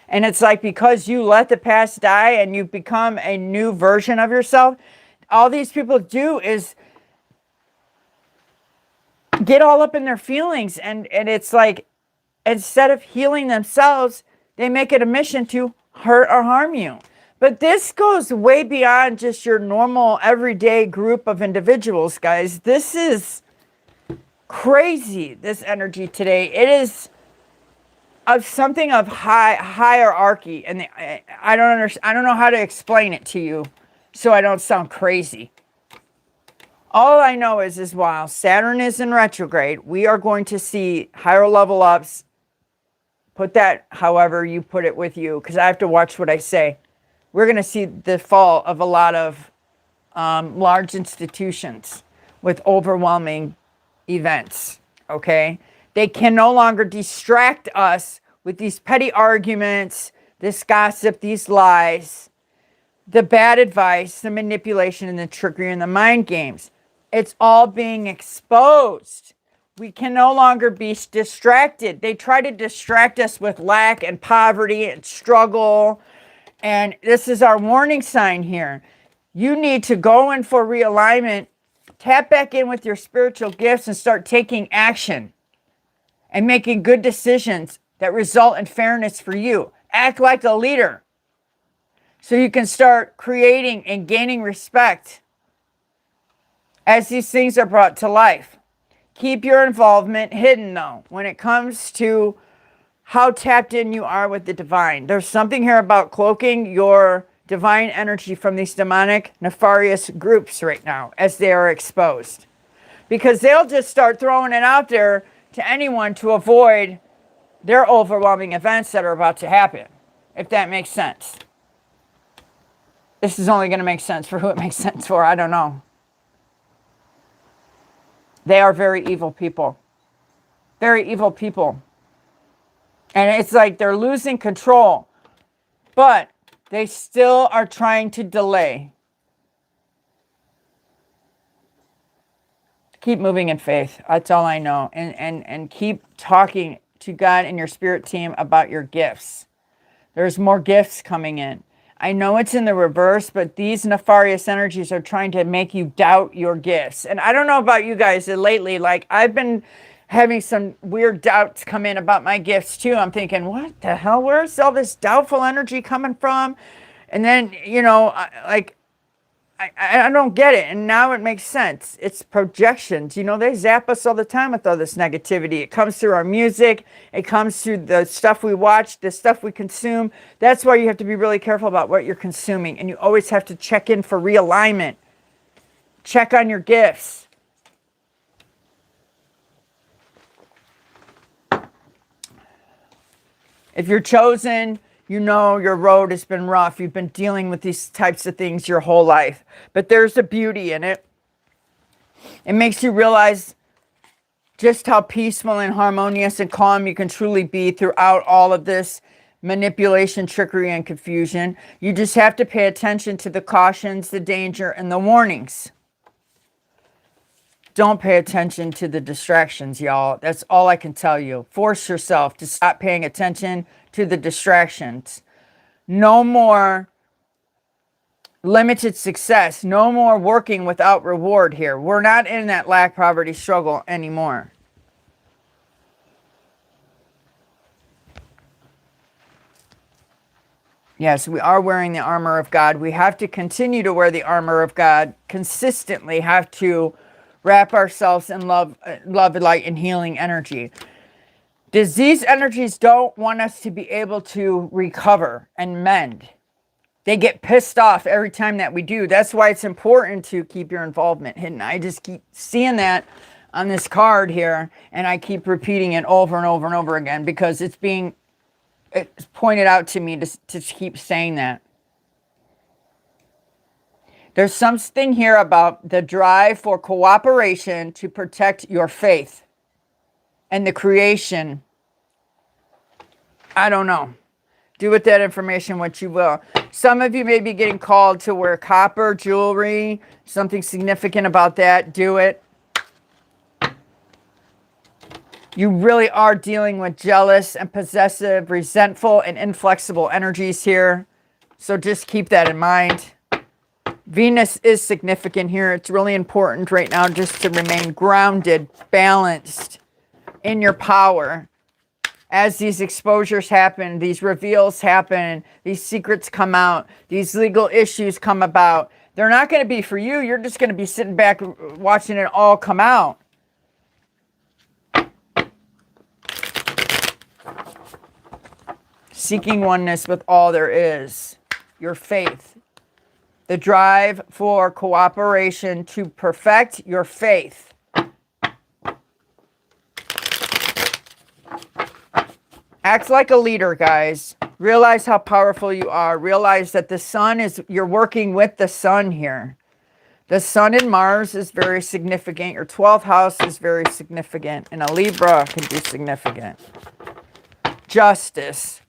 And it's like, because you let the past die and you become a new version of yourself, all these people do is get all up in their feelings. And it's like, instead of healing themselves, they make it a mission to hurt or harm you. But this goes way beyond just your normal everyday group of individuals, guys. This is crazy, this energy today. It is of something of hierarchy, and I don't know how to explain it to you so I don't sound crazy. All I know is while Saturn is in retrograde, we are going to see higher level ups. Put that however you put it with you, because I have to watch what I say. We're going to see the fall of a lot of large institutions with overwhelming events, okay? They can no longer distract us with these petty arguments, this gossip, these lies. the bad advice, the manipulation, and the trickery, and the mind games. It's all being exposed. We can no longer be distracted. They try to distract us with lack and poverty and struggle. And this is our warning sign here. You need to go in for realignment, tap back in with your spiritual gifts, and start taking action and making good decisions that result in fairness for you. Act like a leader so you can start creating and gaining respect as these things are brought to life. Keep your involvement hidden, though, when it comes to how tapped in you are with the divine. There's something here about cloaking your divine energy from these demonic, nefarious groups right now as they are exposed. Because they'll just start throwing it out there to anyone to avoid their overwhelming events that are about to happen, if that makes sense. This is only going to make sense for who it makes sense for. I don't know. They are very evil people. Very evil people. And it's like they're losing control. But they still are trying to delay. Keep moving in faith. That's all I know. And keep talking to God and your spirit team about your gifts. There's more gifts coming in. I know it's in the reverse, but these nefarious energies are trying to make you doubt your gifts. And I don't know about you guys lately, like I've been having some weird doubts come in about my gifts too. I'm thinking, what the hell? Where's all this doubtful energy coming from? And then, you know, I don't get it. And now it makes sense. It's projections. You know, they zap us all the time with all this negativity. It comes through our music. It comes through the stuff we watch, the stuff we consume. That's why you have to be really careful about what you're consuming. And you always have to check in for realignment. Check on your gifts. If you're chosen, you know your road has been rough. You've been dealing with these types of things your whole life. But there's a beauty in it. It makes you realize just how peaceful and harmonious and calm you can truly be throughout all of this manipulation, trickery, and confusion. You just have to pay attention to the cautions, the danger, and the warnings. Don't pay attention to the distractions, y'all. That's all I can tell you. Force yourself to stop paying attention to the distractions. No more limited success. No more working without reward here. We're not in that lack, poverty, struggle anymore. Yes, we are wearing the armor of God. We have to continue to wear the armor of God. Consistently have to wrap ourselves in love, light, and healing energy. Disease energies don't want us to be able to recover and mend. They get pissed off every time that we do. That's why it's important to keep your involvement hidden. I just keep seeing that on this card here, and I keep repeating it over and over and over again because it's pointed out to me to keep saying that. There's something here about the drive for cooperation to protect your faith and the creation. I don't know. Do with that information what you will. Some of you may be getting called to wear copper jewelry, something significant about that. Do it. You really are dealing with jealous and possessive, resentful and inflexible energies here. So just keep that in mind. Venus is significant here. It's really important right now just to remain grounded, balanced in your power. As these exposures happen, these reveals happen, these secrets come out, these legal issues come about. They're not going to be for you. You're just going to be sitting back watching it all come out. Seeking oneness with all there is. Your faith. The drive for cooperation to perfect your faith. Act like a leader, guys. Realize how powerful you are. Realize that the sun you're working with the sun here. The sun and Mars is very significant. Your 12th house is very significant. And a Libra can be significant. Justice.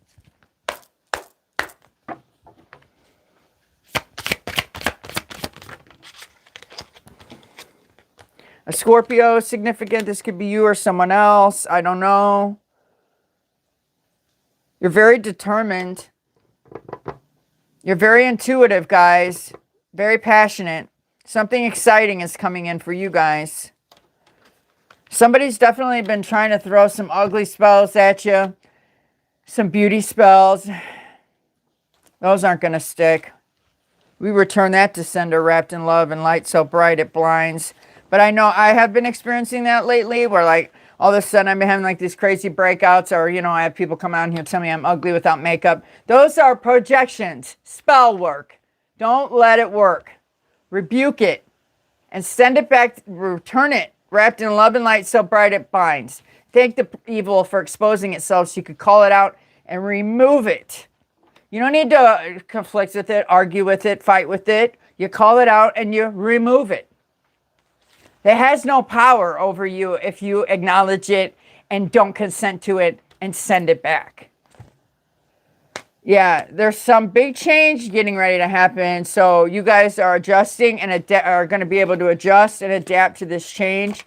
A Scorpio is significant. This could be you or someone else. I don't know. You're very determined. You're very intuitive, guys. Very passionate. Something exciting is coming in for you guys. Somebody's definitely been trying to throw some ugly spells at you. Some beauty spells. Those aren't going to stick. We return that to sender, wrapped in love and light so bright it blinds. But I know I have been experiencing that lately, where like all of a sudden I've been having like these crazy breakouts, or, you know, I have people come out here and tell me I'm ugly without makeup. Those are projections, spell work. Don't let it work. Rebuke it and send it back, return it, wrapped in love and light so bright it binds. Thank the evil for exposing itself so you could call it out and remove it. You don't need to conflict with it, argue with it, fight with it. You call it out and you remove it. It has no power over you if you acknowledge it and don't consent to it and send it back. Yeah, there's some big change getting ready to happen. So you guys are adjusting and are going to be able to adjust and adapt to this change.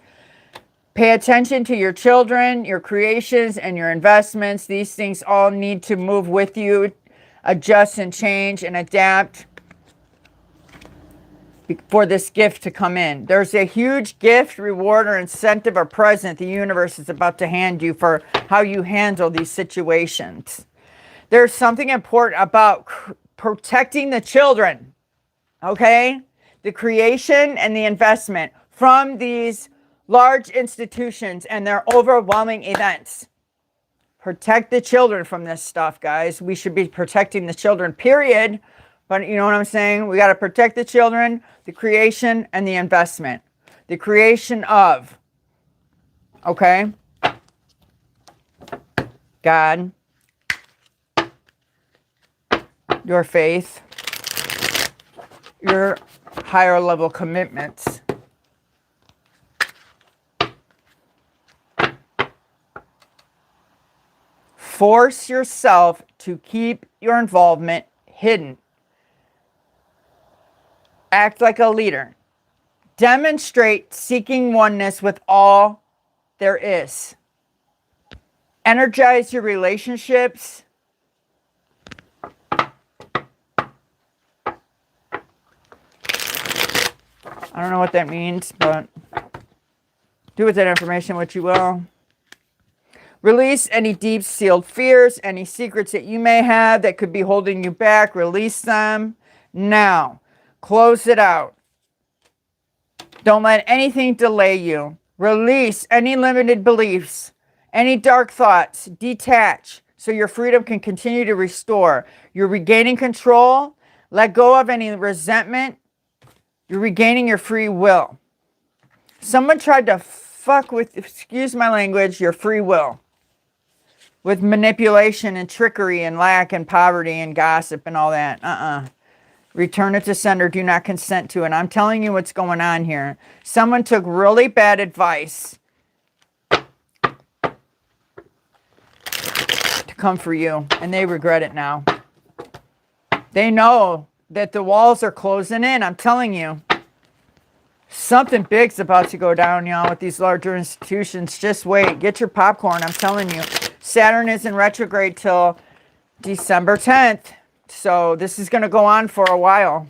Pay attention to your children, your creations, and your investments. These things all need to move with you. Adjust and change and adapt for this gift to come in. There's a huge gift, reward, or incentive or present the universe is about to hand you for how you handle these situations. There's something important about protecting the children, okay? The creation and the investment from these large institutions and their overwhelming events. Protect the children from this stuff, guys. We should be protecting the children, period. But you know what I'm saying? We got to protect the children, the creation, and the investment. The creation of, okay? God, your faith, your higher level commitments. Force yourself to keep your involvement hidden. Act like a leader. Demonstrate seeking oneness with all there is. Energize your relationships. I don't know what that means, but do with that information what you will. Release any deep sealed fears, any secrets that you may have that could be holding you back. Release them now. Close it out. Don't let anything delay you. Release any limited beliefs, any dark thoughts. Detach so your freedom can continue to restore. You're regaining control. Let go of any resentment. You're regaining your free will. Someone tried to fuck with, excuse my language, your free will. With manipulation and trickery and lack and poverty and gossip and all that. Return it to sender. Do not consent to it. I'm telling you what's going on here. Someone took really bad advice to come for you, and they regret it now. They know that the walls are closing in. I'm telling you. Something big's about to go down, y'all, with these larger institutions. Just wait. Get your popcorn. I'm telling you. Saturn is in retrograde till December 10th. So this is going to go on for a while.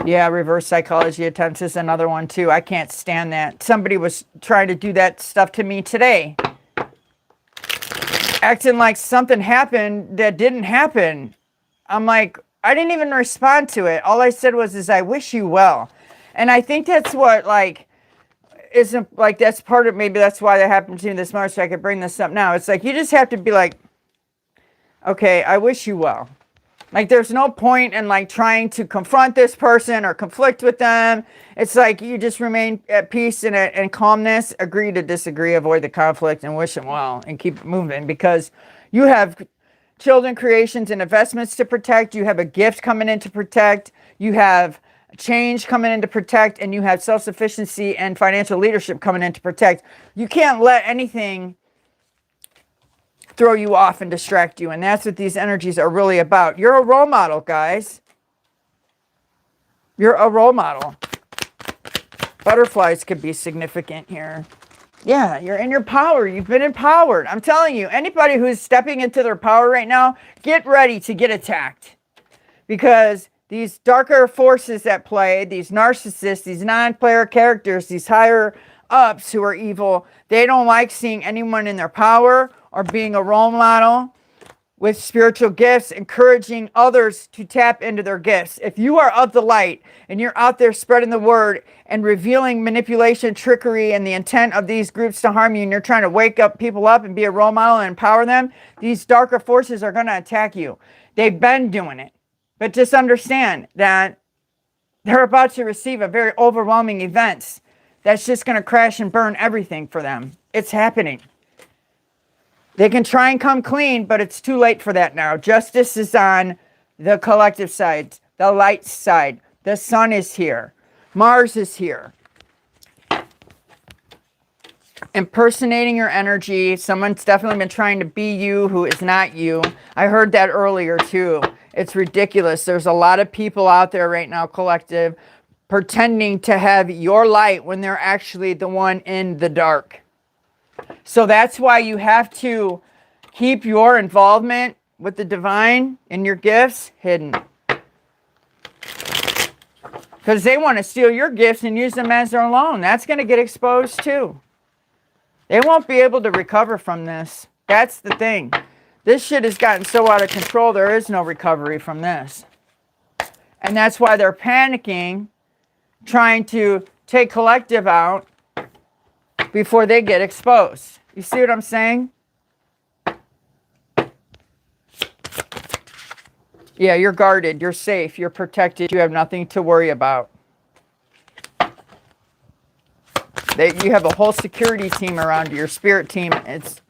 Yeah, reverse psychology attempts is another one too. I can't stand that. Somebody was trying to do that stuff to me today. Acting like something happened that didn't happen. I'm like, I didn't even respond to it. All I said was, I wish you well. And I think that's what, like, isn't, like, that's part of, maybe that's why that happened to me this March, so I could bring this up now. It's like, you just have to be like, okay, I wish you well. Like, there's no point in, like, trying to confront this person or conflict with them. It's like, you just remain at peace and calmness, agree to disagree, avoid the conflict, and wish them well, and keep moving, because you have children, creations, and investments to protect. You have a gift coming in to protect. You have change coming in to protect, and you have self-sufficiency and financial leadership coming in to protect. You can't let anything throw you off and distract you, and that's what these energies are really about. You're a role model, guys. You're a role model. Butterflies could be significant here. Yeah, you're in your power. You've been empowered. I'm telling you, anybody who's stepping into their power right now, get ready to get attacked. Because these darker forces at play, these narcissists, these non-player characters, these higher ups who are evil, they don't like seeing anyone in their power or being a role model with spiritual gifts, encouraging others to tap into their gifts. If you are of the light and you're out there spreading the word and revealing manipulation, trickery, and the intent of these groups to harm you, and you're trying to wake up people up and be a role model and empower them, these darker forces are going to attack you. They've been doing it. But just understand that they're about to receive a very overwhelming event that's just going to crash and burn everything for them. It's happening. They can try and come clean, but it's too late for that now. Justice is on the collective side, the light side. The sun is here. Mars is here. Impersonating your energy. Someone's definitely been trying to be you who is not you. I heard that earlier too. It's ridiculous. There's a lot of people out there right now, collective, pretending to have your light when they're actually the one in the dark. So that's why you have to keep your involvement with the divine and your gifts hidden. Because they want to steal your gifts and use them as their own. That's going to get exposed too. They won't be able to recover from this. That's the thing. This shit has gotten so out of control, there is no recovery from this. And that's why they're panicking, trying to take collective out before they get exposed. You see what I'm saying? Yeah, you're guarded, you're safe, you're protected, you have nothing to worry about. You have a whole security team around you, your spirit team. It's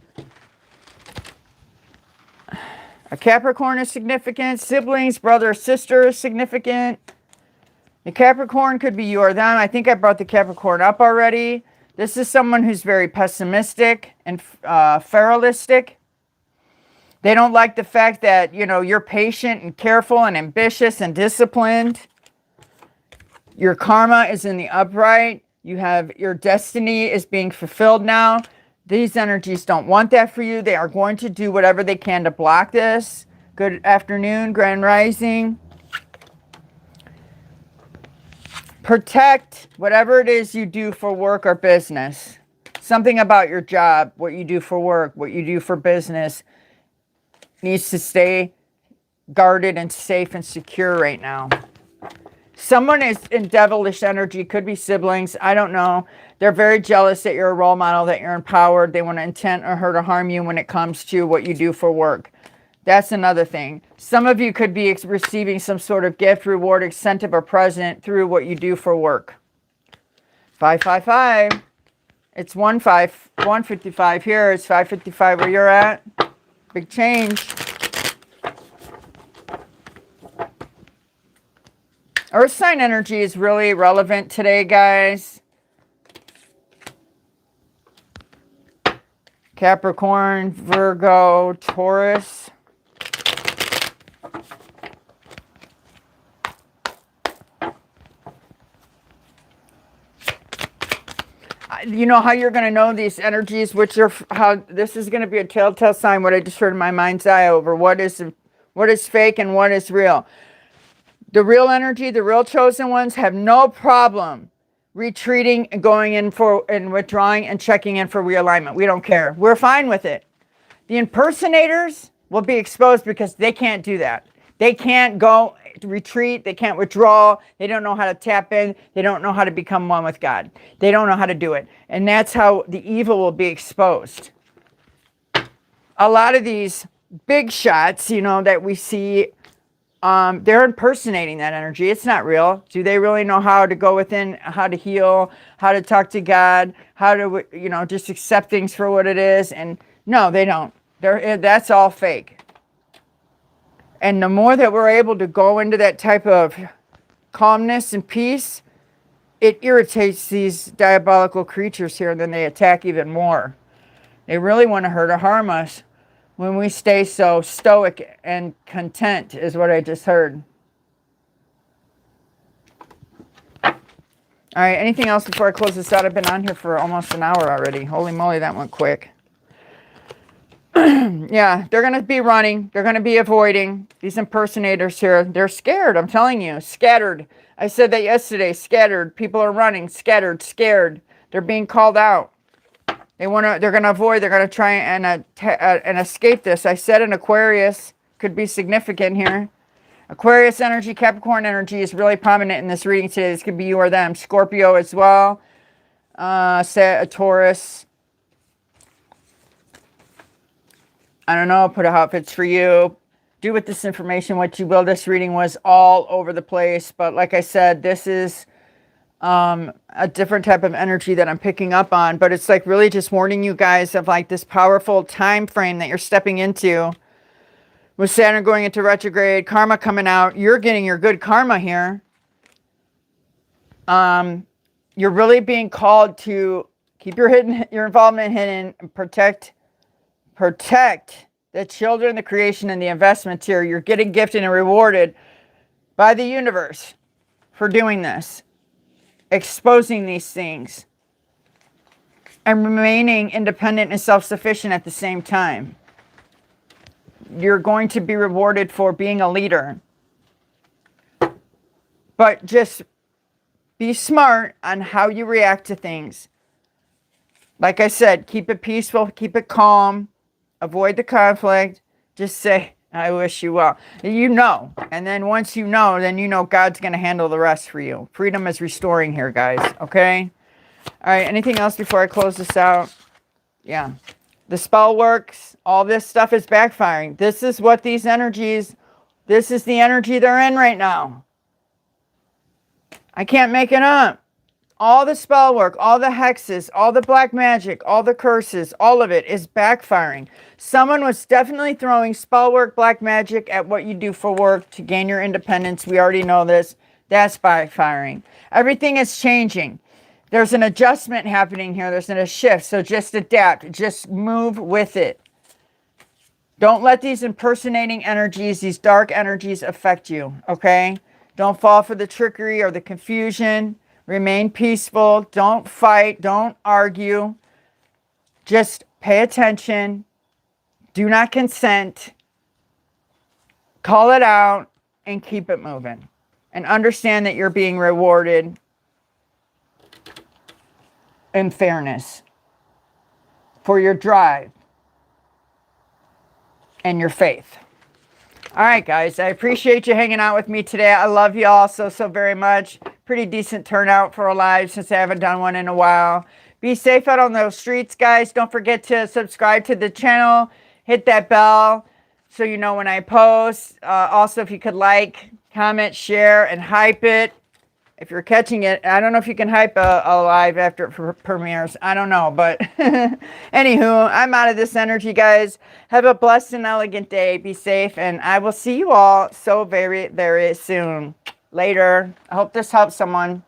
a Capricorn is significant. Siblings, brother, sister is significant. The Capricorn could be you or them. I think I brought the Capricorn up already. This is someone who's very pessimistic and fatalistic. They don't like the fact that, you know, you're patient and careful and ambitious and disciplined. Your karma is in the upright. You have your destiny is being fulfilled now. These energies don't want that for you. They are going to do whatever they can to block this. Good afternoon, Grand Rising. Protect whatever it is you do for work or business. Something about your job, what you do for work, what you do for business needs to stay guarded and safe and secure right now. Someone is in devilish energy, could be siblings, I don't know. They're very jealous that you're a role model, that you're empowered. They want to intent or hurt or harm you when it comes to what you do for work. That's another thing. Some of you could be receiving some sort of gift, reward, incentive, or present through what you do for work. 555. It's 155 here. It's 555 where you're at. Big change. Earth sign energy is really relevant today, guys. Capricorn, Virgo, Taurus. You know how you're going to know these energies, which are how this is going to be a telltale sign. What I just heard in my mind's eye over what is fake and what is real. The real energy, the real chosen ones have no problem retreating and going in for and withdrawing and checking in for realignment. We don't care. We're fine with it. The impersonators will be exposed because they can't do that. They can't go retreat. They can't withdraw. They don't know how to tap in. They don't know how to become one with God. They don't know how to do it. And that's how the evil will be exposed. A lot of these big shots, you know, that we see, they're impersonating that energy. It's not real. Do they really know how to go within, how to heal, how to talk to God, how to, you know, just accept things for what it is? And no, they don't. That's all fake. And the more that we're able to go into that type of calmness and peace, it irritates these diabolical creatures here, and then they attack even more. They really want to hurt or harm us when we stay so stoic and content, is what I just heard. All right, anything else before I close this out? I've been on here for almost an hour already. Holy moly, that went quick. Yeah, they're going to be running. They're going to be avoiding these impersonators here. They're scared, I'm telling you. Scattered. I said that yesterday. Scattered. People are running. Scattered. Scared. They're being called out. They're going to avoid. They're going to try and escape this. I said an Aquarius could be significant here. Aquarius energy, Capricorn energy is really prominent in this reading today. This could be you or them. Scorpio as well. Taurus. I don't know. Put how it fits for you. Do with this information what you will. This reading was all over the place. But like I said, this is a different type of energy that I'm picking up on. But it's like really just warning you guys of like this powerful time frame that you're stepping into. With Saturn going into retrograde, karma coming out, you're getting your good karma here. You're really being called to keep your involvement hidden and protect the children, the creation, and the investments here. You're getting gifted and rewarded by the universe for doing this, exposing these things, and remaining independent and self-sufficient at the same time. You're going to be rewarded for being a leader. But just be smart on how you react to things. Like I said, keep it peaceful, keep it calm, avoid the conflict. Just say, I wish you well. You know. And then once you know, then you know God's going to handle the rest for you. Freedom is restoring here, guys. Okay? All right. Anything else before I close this out? Yeah. The spell works. All this stuff is backfiring. This is what these energies, this is the energy they're in right now. I can't make it up. All the spell work, all the hexes, all the black magic, all the curses, all of it is backfiring. Someone was definitely throwing spell work, black magic at what you do for work to gain your independence. We already know this. That's backfiring. Everything is changing. There's an adjustment happening here. There's a shift. So just adapt. Just move with it. Don't let these impersonating energies, these dark energies affect you. Okay? Don't fall for the trickery or the confusion. Remain peaceful. Don't fight. Don't argue. Just pay attention. Do not consent. Call it out and keep it moving. And understand that you're being rewarded in fairness for your drive and your faith. All right, guys, I appreciate you hanging out with me today. I love you all so very much. Pretty decent turnout for a live since I haven't done one in a while. Be safe out on those streets, guys. Don't forget to subscribe to the channel. Hit that bell so you know when I post. Also, if you could like, comment, share, and hype it. If you're catching it, I don't know if you can hype a live after it premieres. I don't know, but anywho, I'm out of this energy, guys. Have a blessed and elegant day. Be safe, and I will see you all so very soon. Later. I hope this helps someone.